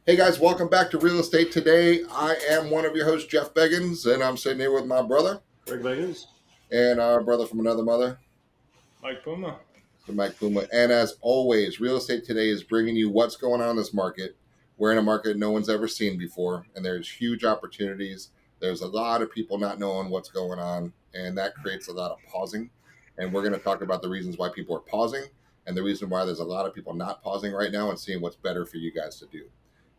Hey guys, welcome back to Real Estate Today. I am one of your hosts, Jeff Beggins, and I'm sitting here with my brother Greg Beggins. and our brother from another mother, Mike Puma. Mr. Mike Puma. And as always, Real Estate Today is bringing you what's going on in this market. We're in a market no one's ever seen before, and there's huge opportunities. There's a lot of people not knowing what's going on, and that creates a lot of pausing. And we're going to talk about the reasons why people are pausing and the reason why there's a lot of people not pausing right now and seeing what's better for you guys to do.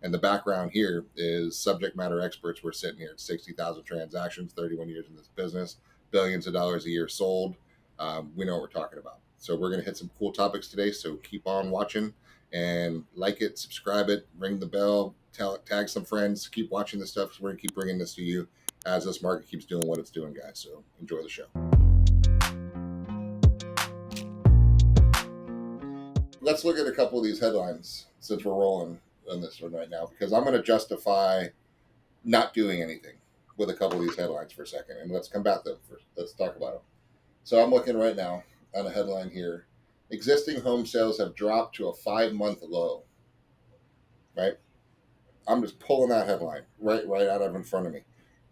And the background here is subject matter experts. We're sitting here at 60,000 transactions, 31 years in this business, billions of dollars a year sold. We know what we're talking about. So we're going to hit some cool topics today. So keep on watching and like it, subscribe it, ring the bell, tag some friends, keep watching this stuff because we're going to keep bringing this to you as this market keeps doing what it's doing, guys. So enjoy the show. Let's look at a couple of these headlines since we're rolling on this one right now, because I'm going to justify not doing anything with a couple of these headlines for a second, and let's combat them first. Let's talk about them. So I'm looking right now on a headline here. Existing home sales have dropped to a 5-month low. Right? I'm just pulling that headline right out of in front of me.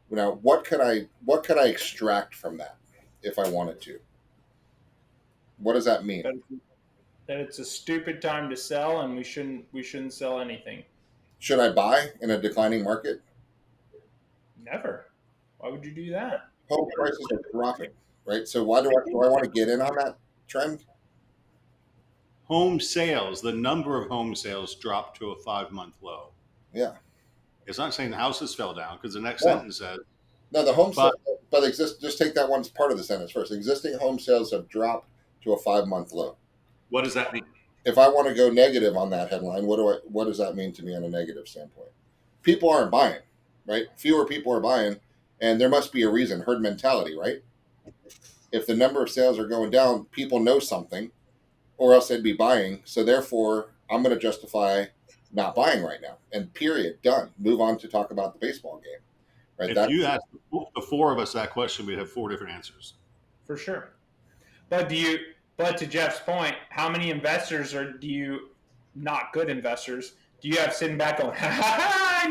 Now, what could I extract from that if I wanted to? What does that mean? That it's a stupid time to sell, and we shouldn't sell anything. Should I buy in a declining market? Never. Why would you do that? Home prices are dropping, right? So why do I want to get in on that trend? Home sales, the number of home sales dropped to a 5-month low. Yeah. It's not saying the houses fell down, because the next sentence says, no, the home sales, but just take that one part of the sentence first. Existing home sales have dropped to a 5-month low. what does that mean? If I want to go negative on that headline, what does that mean to me on a negative standpoint? People aren't buying, right? Fewer people are buying, and there must be a reason. Herd mentality, right? If the number of sales are going down, people know something, or else they'd be buying. So therefore, I'm going to justify not buying right now. And period, done. Move on to talk about the baseball game. Right? If you asked the four of us that question, we'd have 4 different answers. For sure. But to Jeff's point, how many investors not good investors, do you have sitting back going, I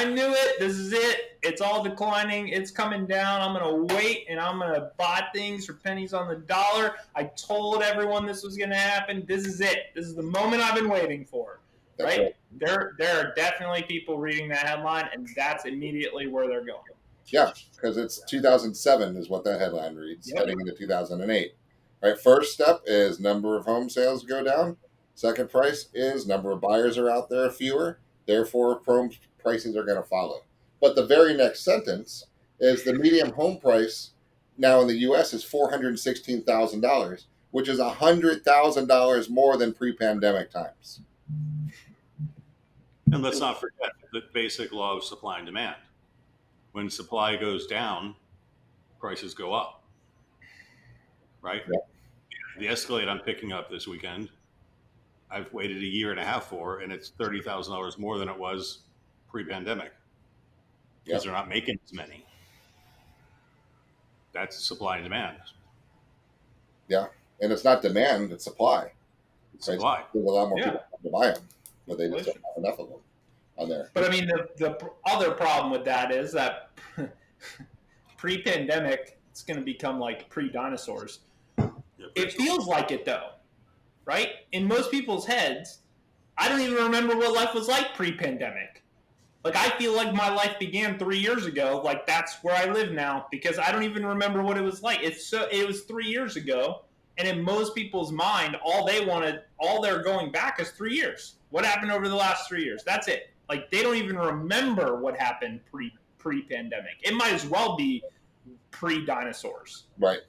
knew it, this is it, it's all declining, it's coming down, I'm going to wait, and I'm going to buy things for pennies on the dollar, I told everyone this was going to happen, this is it, this is the moment I've been waiting for, right? There are definitely people reading that headline, and that's immediately where they're going. Yeah, because it's 2007 is what that headline reads, heading into 2008. Right. First step is number of home sales go down. Second price is number of buyers are out there fewer. Therefore, home prices are going to follow. But the very next sentence is the median home price now in the U.S. is $416,000, which is $100,000 more than pre-pandemic times. And let's not forget the basic law of supply and demand. When supply goes down, prices go up. Right? Yeah. The Escalade I'm picking up this weekend, I've waited a year and a half for, and it's $30,000 more than it was pre-pandemic. Because they're not making as many. That's supply and demand. Yeah, and it's not demand; it's supply. Supply. There's a lot more people to buy them, but they just don't have enough of them on there. But I mean, the other problem with that is that pre-pandemic, it's going to become like pre-dinosaurs. It feels like it though, right? In most people's heads, I don't even remember what life was like pre-pandemic. Like, I feel like my life began 3 years ago. Like, that's where I live now because I don't even remember what it was like. It was 3 years ago, and in most people's mind, all they're going back is 3 years. What happened over the last 3 years? That's it. Like, they don't even remember what happened pre-pandemic. It might as well be pre-dinosaurs. Right.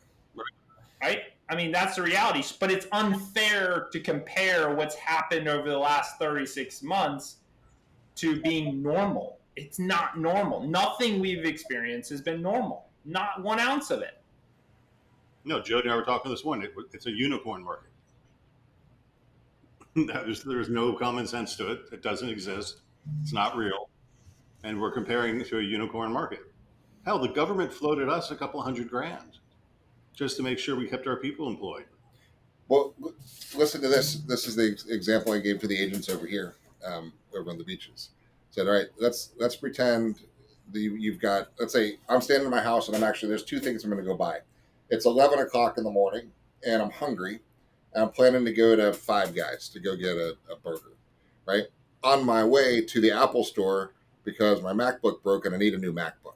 I mean, that's the reality. But it's unfair to compare what's happened over the last 36 months to being normal. It's not normal. Nothing we've experienced has been normal. Not 1 ounce of it. No, Joe and I were talking this morning. It's a unicorn market. There's no common sense to it. It doesn't exist. It's not real. And we're comparing it to a unicorn market. Hell, the government floated us a couple $100,000 just to make sure we kept our people employed. Well, listen to this. This is the example I gave to the agents over here. over on the beaches. Said, all right, let's pretend you've got, let's say I'm standing in my house and there's two things I'm going to go buy. It's 11 o'clock in the morning and I'm hungry and I'm planning to go to Five Guys to go get a burger, right? On my way to the Apple store because my MacBook broke and I need a new MacBook,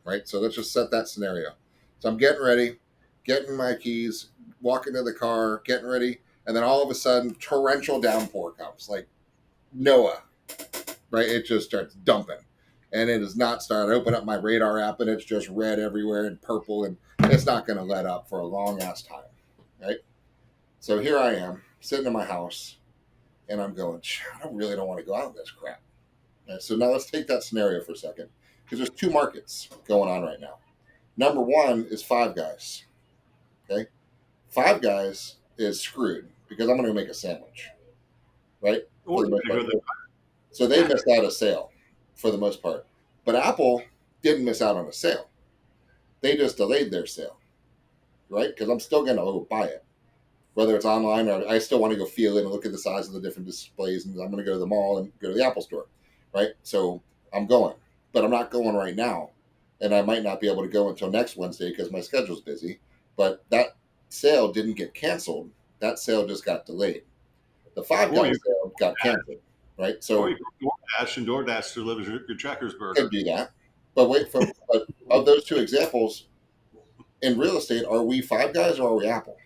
right? So let's just set that scenario. So I'm getting ready, getting my keys, walking to the car, getting ready, and then all of a sudden torrential downpour comes, like Noah, right? It just starts dumping. And it is not starting. I open up my radar app and it's just red everywhere and purple, and it's not going to let up for a long ass time, right? So here I am sitting in my house and I'm going, I really don't want to go out in this crap. And so now let's take that scenario for a second, because there's two markets going on right now. Number one is Five Guys. Okay. Five Guys is screwed because I'm going to make a sandwich, right? So they missed out a sale for the most part. But Apple didn't miss out on a sale. They just delayed their sale, right? Because I'm still going to go buy it. Whether it's online or I still want to go feel it and look at the size of the different displays, and I'm going to go to the mall and go to the Apple store, right? So I'm going, but I'm not going right now. And I might not be able to go until next Wednesday because my schedule's busy. But that sale didn't get canceled. That sale just got delayed. The Five Guys sale got canceled, right? So you DoorDash delivers your Checkers burger. Could do that. But but of those two examples, in real estate, are we Five Guys or are we Apple?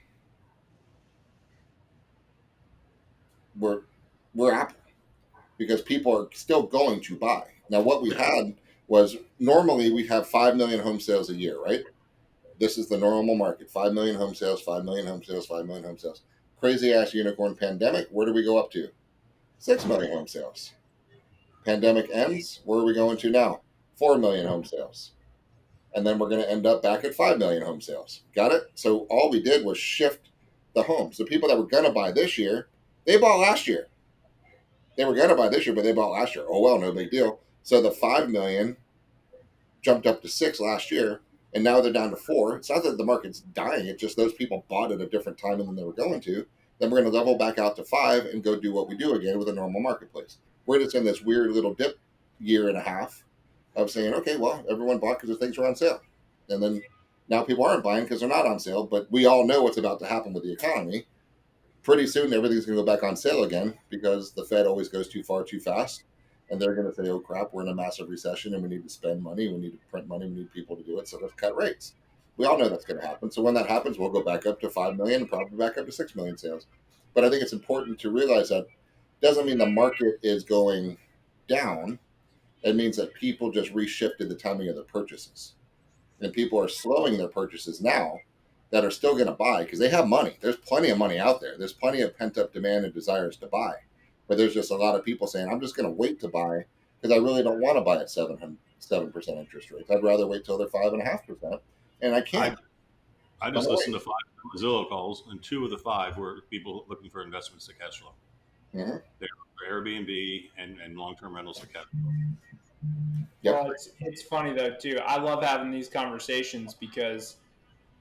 We're Apple, because people are still going to buy. Now, what we had was, normally we have 5 million home sales a year, right? This is the normal market: 5 million home sales, 5 million home sales, 5 million home sales. Crazy ass unicorn pandemic. Where do we go up to? 6 million home sales. Pandemic ends. Where are we going to now? 4 million home sales. And then we're going to end up back at 5 million home sales. Got it? So all we did was shift the homes. The people that were going to buy this year, they bought last year. They were going to buy this year, but they bought last year. Oh, well, no big deal. So the 5 million jumped up to 6 last year, and now they're down to 4. It's not that the market's dying. It's just those people bought at a different time than they were going to. Then we're going to level back out to 5 and go do what we do again with a normal marketplace. We're just in this weird little dip year and a half of saying, okay, well, everyone bought because the things were on sale. And then now people aren't buying because they're not on sale, but we all know what's about to happen with the economy. Pretty soon, everything's going to go back on sale again because the Fed always goes too far too fast. And they're going to say, oh, crap, we're in a massive recession and we need to spend money. We need to print money. We need people to do it. So let's cut rates. We all know that's going to happen. So when that happens, we'll go back up to 5 million and probably back up to 6 million sales. But I think it's important to realize that doesn't mean the market is going down. It means that people just reshifted the timing of their purchases. And people are slowing their purchases now that are still going to buy because they have money. There's plenty of money out there. There's plenty of pent-up demand and desires to buy. But there's just a lot of people saying, I'm just going to wait to buy because I really don't want to buy at 7% interest rates. I'd rather wait till they're 5.5%. And I can't. I just listened to 5 Zillow calls, and 2 of the 5 were people looking for investments to cash flow. Mm-hmm. They're Airbnb and long-term rentals to cash flow. Yep. Well, it's funny though too. I love having these conversations because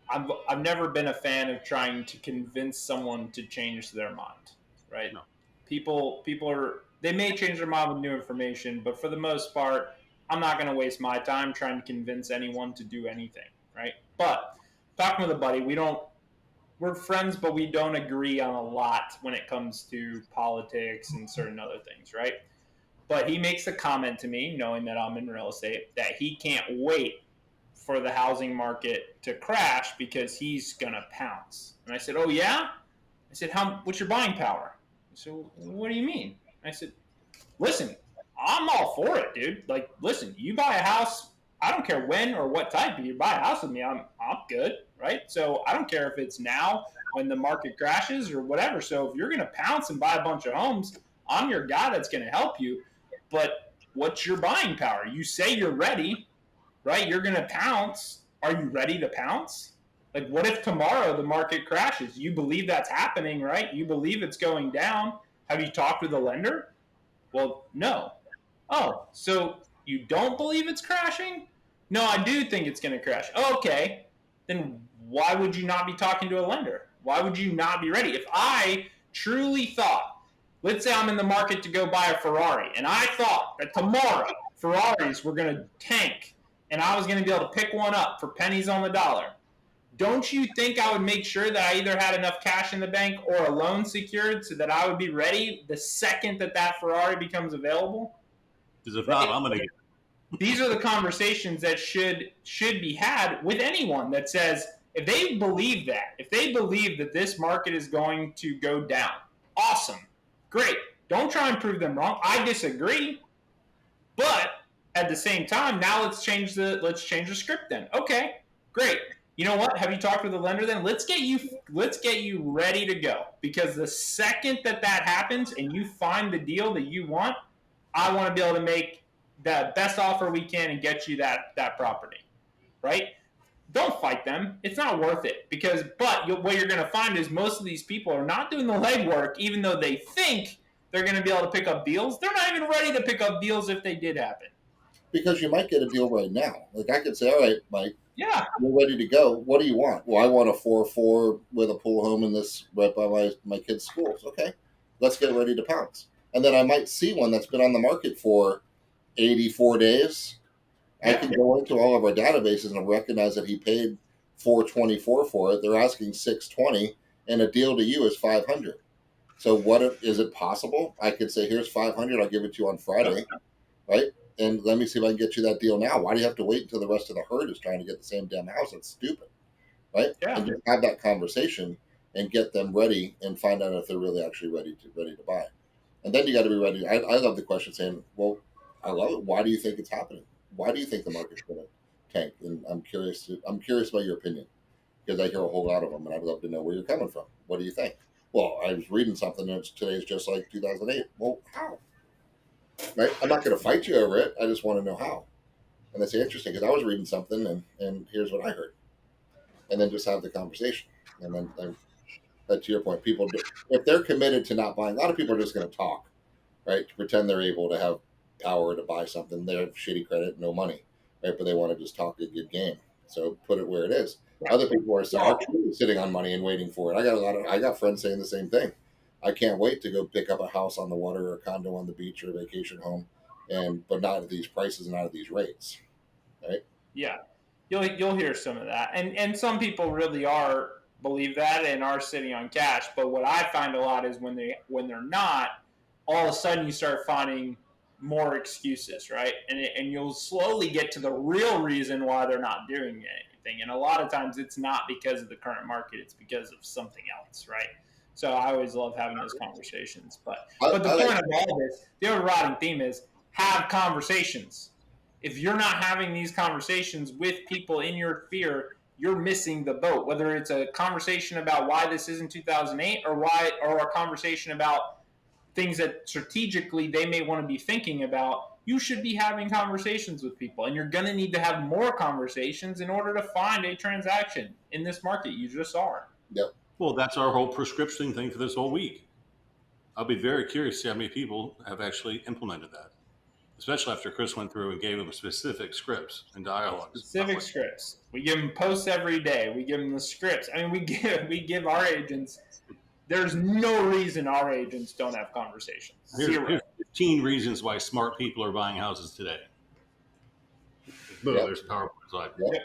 I've never been a fan of trying to convince someone to change their mind. Right? No. People they may change their mind with new information, but for the most part, I'm not going to waste my time trying to convince anyone to do anything. Right? But talking with a buddy, we're friends, but we don't agree on a lot when it comes to politics and certain other things. Right? But he makes a comment to me, knowing that I'm in real estate, that he can't wait for the housing market to crash because he's going to pounce. And I said, oh, yeah? I said, what's your buying power? He said, what do you mean? I said, listen, I'm all for it, dude. Like, listen, you buy a house, I don't care when or what type, you buy a house with me, I'm good, right? So I don't care if it's now when the market crashes or whatever. So if you're going to pounce and buy a bunch of homes, I'm your guy that's going to help you. But what's your buying power? You say you're ready, right? You're going to pounce. Are you ready to pounce? Like, what if tomorrow the market crashes? You believe that's happening, right? You believe it's going down. Have you talked with a lender? Well, no. Oh, so you don't believe it's crashing? No, I do think it's going to crash. Oh, okay. Then why would you not be talking to a lender? Why would you not be ready? If I truly thought, let's say I'm in the market to go buy a Ferrari, and I thought that tomorrow Ferraris were going to tank, and I was going to be able to pick one up for pennies on the dollar. Don't you think I would make sure that I either had enough cash in the bank or a loan secured so that I would be ready the second that Ferrari becomes available? Because if not, I'm going to get it. These are the conversations that should be had with anyone that says, if they believe that this market is going to go down, awesome, great. Don't try and prove them wrong. I disagree, but at the same time, now let's change the script then. Okay, great. You know what? Have you talked with the lender then? Let's get you ready to go, because the second that happens and you find the deal that you want, I want to be able to make the best offer we can and get you that property, right? Don't fight them. It's not worth it, but what you're going to find is most of these people are not doing the legwork, even though they think they're going to be able to pick up deals. They're not even ready to pick up deals if they did happen. Because you might get a deal right now. Like I could say, all right, Mike, yeah, we're ready to go. What do you want? Well, I want a 4-4 with a pool home in this right by my kids' schools. Okay, let's get ready to pounce. And then I might see one that's been on the market for 84 days. I can go into all of our databases and recognize that he paid $424 for it. They're asking $620, and a deal to you is $500. So is it possible? I could say, here's $500. I'll give it to you on Friday, right? And let me see if I can get you that deal now. Why do you have to wait until the rest of the herd is trying to get the same damn house? That's stupid, right? Yeah. And just have that conversation and get them ready and find out if they're really actually ready to buy. And then you got to be ready. I love the question saying, well, I love it. Why do you think it's happening? Why do you think the market's going to tank? And I'm curious about your opinion, because I hear a whole lot of them, and I'd love to know where you're coming from. What do you think? Well, I was reading something and today's just like 2008. Well, how? Right? I'm not going to fight you over it. I just want to know how. And that's interesting, because I was reading something and here's what I heard. And then just have the conversation. And then to your point, people, if they're committed to not buying, a lot of people are just going to talk, right? To pretend they're able to have power to buy something. They have shitty credit, no money, right? But they want to just talk a good game. So put it where it is. Other people are sitting on money and waiting for it. I got friends saying the same thing. I can't wait to go pick up a house on the water or a condo on the beach or a vacation home, but not at these prices and not at these rates, right? Yeah, you'll hear some of that, and some people really believe that and are sitting on cash. But what I find a lot is when they're not, all of a sudden you start finding more excuses, right? And you'll slowly get to the real reason why they're not doing anything. And a lot of times it's not because of the current market; it's because of something else, right? So I always love having those conversations. But the point of all this, the overriding theme is have conversations. If you're not having these conversations with people in your sphere, you're missing the boat. Whether it's a conversation about why this isn't 2008 or a conversation about things that strategically they may want to be thinking about, you should be having conversations with people. And you're going to need to have more conversations in order to find a transaction in this market. You just are. Yep. Well, that's our whole prescription thing for this whole week. I'll be very curious to see how many people have actually implemented that, especially after Chris went through and gave them specific scripts and dialogues. Specific scripts. We give them posts every day. We give them the scripts. I mean, we give our agents. There's no reason our agents don't have conversations. Here's 15 reasons why smart people are buying houses today. Boom, There's a PowerPoint slide. Yep.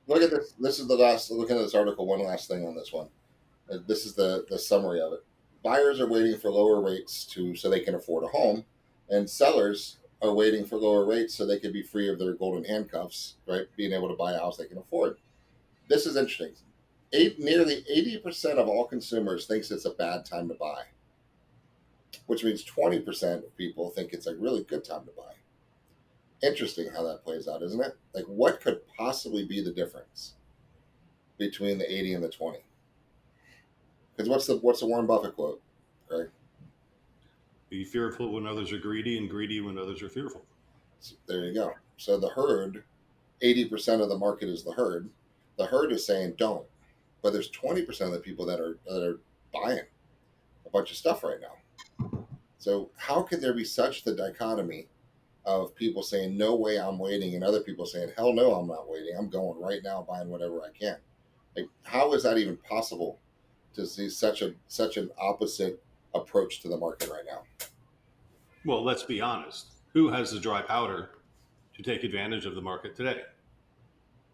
Look at this. This is the last. Looking at this article, one last thing on this one. This is the summary of it. Buyers are waiting for lower rates so they can afford a home, and sellers are waiting for lower rates so they can be free of their golden handcuffs, right? Being able to buy a house they can afford. This is interesting. Nearly 80% of all consumers thinks it's a bad time to buy, which means 20% of people think it's a really good time to buy. Interesting how that plays out, isn't it? Like, what could possibly be the difference between the 80 and the 20? Because what's the Warren Buffett quote, right? Be fearful when others are greedy, and greedy when others are fearful. So there you go. So the herd, 80% of the market is the herd. The herd is saying don't, but there's 20% of the people that are buying a bunch of stuff right now. So how could there be such the dichotomy of people saying, no way, I'm waiting, and other people saying, hell no, I'm not waiting. I'm going right now, buying whatever I can. Like, how is that even possible to see such an opposite approach to the market right now. Well, let's be honest. Who has the dry powder to take advantage of the market today?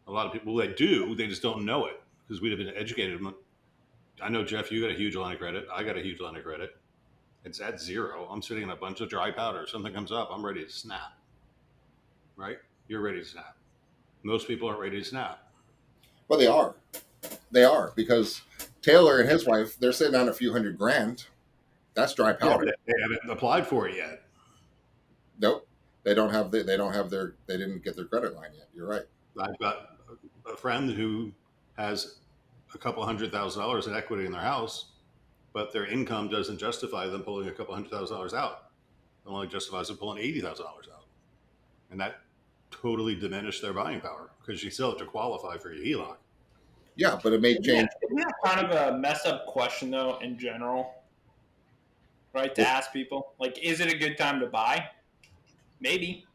A lot of people that do, they just don't know it because we'd have been educated. I know, Jeff, you got a huge line of credit. I got a huge line of credit. It's at zero. I'm sitting in a bunch of dry powder. Something comes up, I'm ready to snap. Right? You're ready to snap. Most people aren't ready to snap. Well, they are. They are, because Taylor and his wife, they're sitting on a few $100,000. That's dry powder. Yeah, they haven't applied for it yet. Nope. They didn't get their credit line yet. You're right. I've got a friend who has a couple $100,000 in equity in their house, but their income doesn't justify them pulling a couple $100,000 out. It only justifies them pulling $80,000 out. And that totally diminished their buying power because you still have to qualify for your HELOC. Yeah, but it may change. Isn't that kind of a messed up question, though, in general? Right, to ask people? Like, is it a good time to buy? Maybe.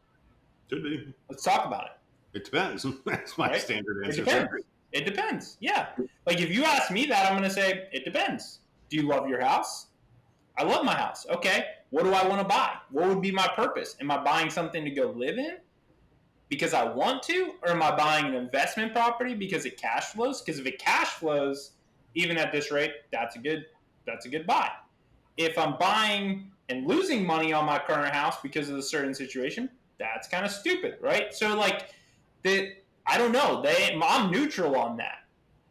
Should be. Let's talk about it. It depends. That's my standard answer. It depends. It depends. Yeah. Like, if you ask me that, I'm going to say, it depends. Do you love your house? I love my house. Okay. What do I want to buy? What would be my purpose? Am I buying something to go live in because I want to? Or am I buying an investment property because it cash flows? Because if it cash flows, even at this rate, that's a good buy. If I'm buying and losing money on my current house because of a certain situation, that's kind of stupid, right? So, like, I don't know. I'm neutral on that.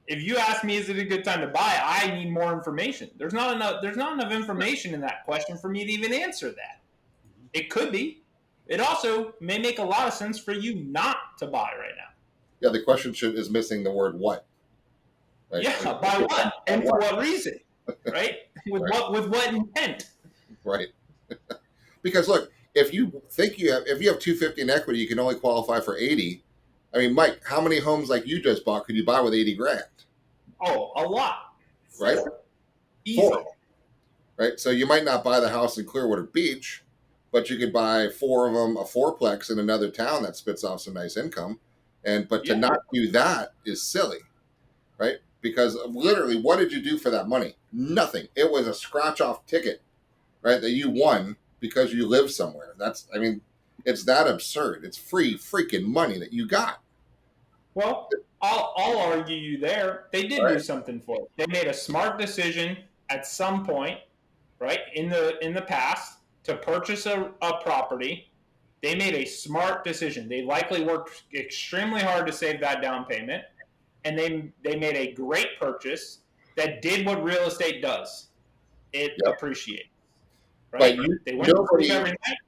If you ask me, is it a good time to buy? I need more information. There's not enough information in that question for me to even answer that. It could be. It also may make a lot of sense for you not to buy right now. Yeah, the question is missing the word what. Right? Yeah, by what and for what reason, right? With what intent? Right. Because look, if you have $250 in equity, you can only qualify for 80. I mean, Mike, how many homes like you just bought could you buy with $80,000? Oh, a lot. Right? Easy. 4. Right? So you might not buy the house in Clearwater Beach, but you could buy 4 of them, a fourplex in another town that spits off some nice income. But to not do that is silly. Right? Because literally, what did you do for that money? Nothing. It was a scratch-off ticket, right, that you won because you live somewhere. It's that absurd. It's free freaking money that you got. Well, I'll argue you there. They did do something for it. They made a smart decision at some point, right, in the past to purchase a property. They made a smart decision. They likely worked extremely hard to save that down payment, and they made a great purchase that did what real estate does. It appreciates. Right? They went to sleep every night,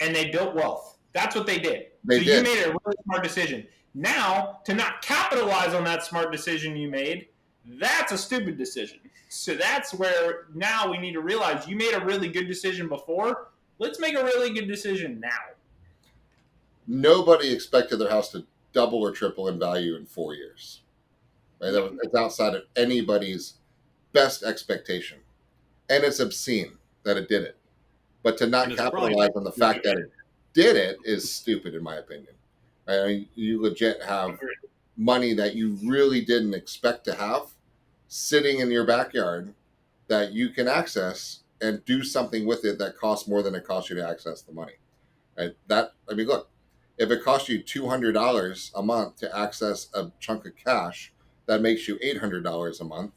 and they built wealth. That's what they did. You made a really smart decision. Now, to not capitalize on that smart decision you made, that's a stupid decision. So that's where now we need to realize you made a really good decision before. Let's make a really good decision now. Nobody expected their house to double or triple in value in 4 years. Right? It's outside of anybody's best expectation. And it's obscene that it did it. But to not capitalize on the fact that it did it is stupid, in my opinion. I mean, you legit have money that you really didn't expect to have sitting in your backyard that you can access and do something with it that costs more than it costs you to access the money. Right? Look, if it costs you $200 a month to access a chunk of cash that makes you $800 a month,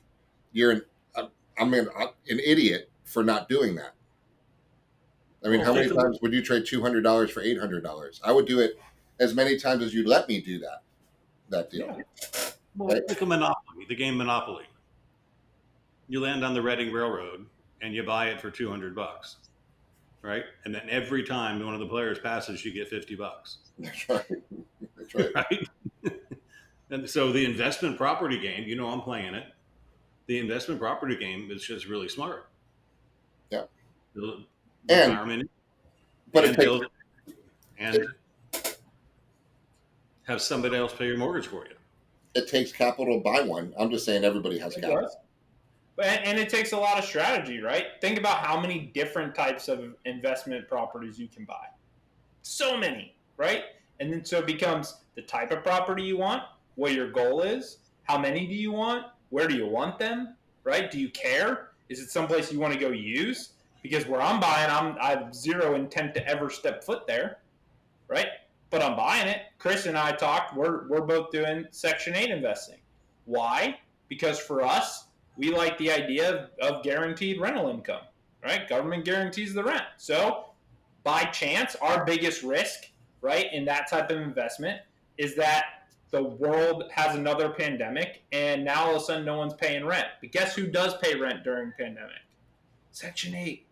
you're an idiot for not doing that. I mean, how many times would you trade $200 for $800? I would do it as many times as you'd let me do that deal. Yeah. Well, it's like a Monopoly, the game Monopoly. You land on the Reading Railroad and you buy it for $200, right? And then every time one of the players passes, you get $50. That's right. That's right. Right? And so the investment property game, I'm playing it. The investment property game is just really smart. Yeah. And have somebody else pay your mortgage for you. It takes capital to buy one. I'm just saying everybody has capital. And it takes a lot of strategy, right? Think about how many different types of investment properties you can buy. So many, right? And then so it becomes the type of property you want, what your goal is, how many do you want, where do you want them, right? Do you care? Is it someplace you want to go use? Because where I'm buying, I have zero intent to ever step foot there, right? But I'm buying it. Chris and I talked. We're both doing Section 8 investing. Why? Because for us, we like the idea of guaranteed rental income, right? Government guarantees the rent. So by chance, our biggest risk, right, in that type of investment is that the world has another pandemic and now all of a sudden no one's paying rent. But guess who does pay rent during pandemic? Section 8,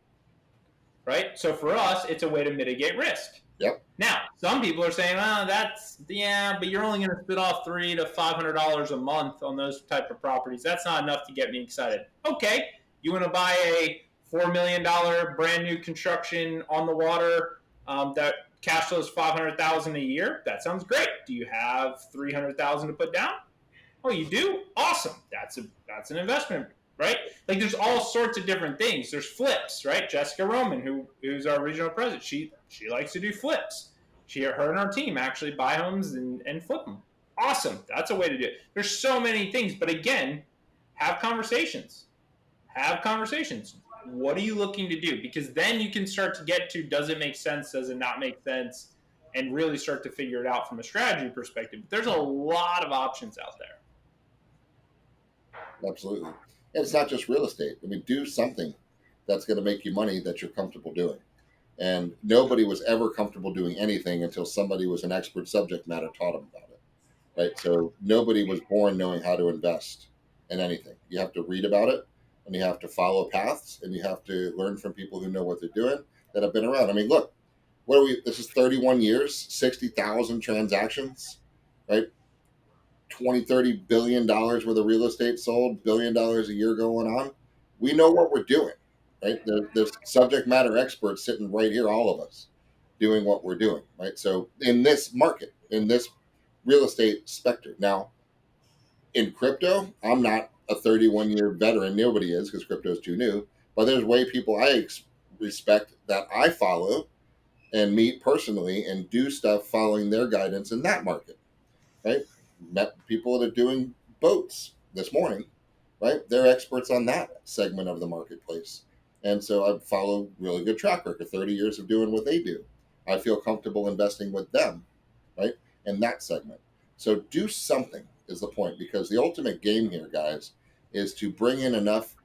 right? So for us, it's a way to mitigate risk. Yep. Now, some people are saying, "Oh, but you're only going to spit off $300 to $500 a month on those type of properties. That's not enough to get me excited." Okay, you want to buy a $4 million brand new construction on the water that cash flows $500,000 a year? That sounds great. Do you have $300,000 to put down? Oh, you do? Awesome. That's an investment, right? Like there's all sorts of different things. There's flips, right? Jessica Roman, who's our regional president, she likes to do flips. Her and our team actually buy homes and flip them. Awesome. That's a way to do it. There's so many things, but again, have conversations. Have conversations. What are you looking to do? Because then you can start to get to, does it make sense? Does it not make sense? And really start to figure it out from a strategy perspective. There's a lot of options out there. Absolutely. And it's not just real estate. I mean, do something that's going to make you money that you're comfortable doing. And nobody was ever comfortable doing anything until somebody was an expert subject matter taught them about it, right? So nobody was born knowing how to invest in anything. You have to read about it, and you have to follow paths, and you have to learn from people who know what they're doing that have been around. I mean, look, this is 31 years, 60,000 transactions, right? 20, $30 billion worth of real estate sold, $1 billion a year going on. We know what we're doing, right? There's subject matter experts sitting right here, all of us, doing what we're doing, right? So in this market, in this real estate specter. Now, in crypto, I'm not a 31-year veteran. Nobody is, because crypto is too new. But there's people I respect that I follow and meet personally and do stuff following their guidance in that market, right? Met people that are doing boats this morning, right? They're experts on that segment of the marketplace. And so I follow really good track record, 30 years of doing what they do. I feel comfortable investing with them, right? In that segment. So do something is the point, because the ultimate game here, guys, is to bring in enough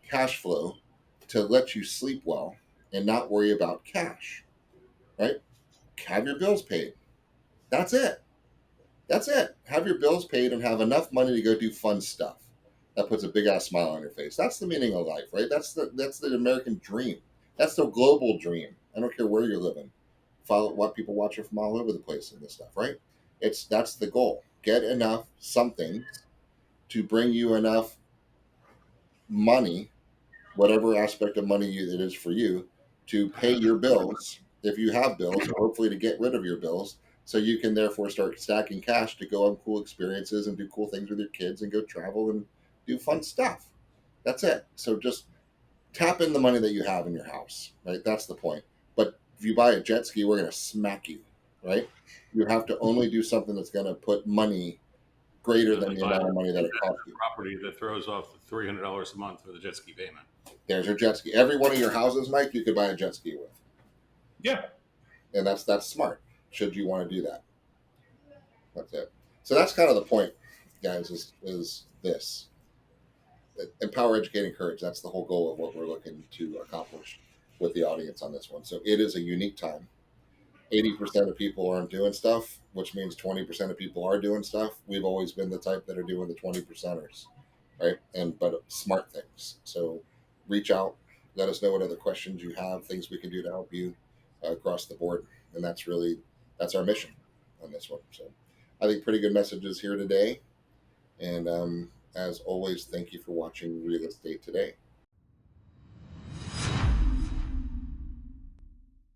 cash flow to let you sleep well and not worry about cash, right? Have your bills paid. That's it. That's it. Have your bills paid and have enough money to go do fun stuff. That puts a big ass smile on your face. That's the meaning of life, right? That's the American dream. That's the global dream. I don't care where you're living. Follow what people watching from all over the place in this stuff, right? That's the goal. Get enough something to bring you enough money, whatever aspect of money it is for you, to pay your bills if you have bills, or hopefully to get rid of your bills, so you can therefore start stacking cash to go on cool experiences and do cool things with your kids and go travel and do fun stuff. That's it. So just tap in the money that you have in your house, right? That's the point. But if you buy a jet ski, we're going to smack you, right? You have to only do something that's going to put money greater than the amount of money that it costs you. Property that throws off $300 a month for the jet ski payment. There's your jet ski. Every one of your houses, Mike, you could buy a jet ski with. Yeah. And that's smart, should you want to do that. That's it. So that's kind of the point, guys, is this. Empower, educate, encourage. That's the whole goal of what we're looking to accomplish with the audience on this one. So it is a unique time. 80% of people aren't doing stuff, which means 20% of people are doing stuff. We've always been the type that are doing the 20%ers, right? But smart things. So reach out, let us know what other questions you have, things we can do to help you across the board. And that's our mission on this one. So I think pretty good messages here today. And as always, thank you for watching Real Estate Today.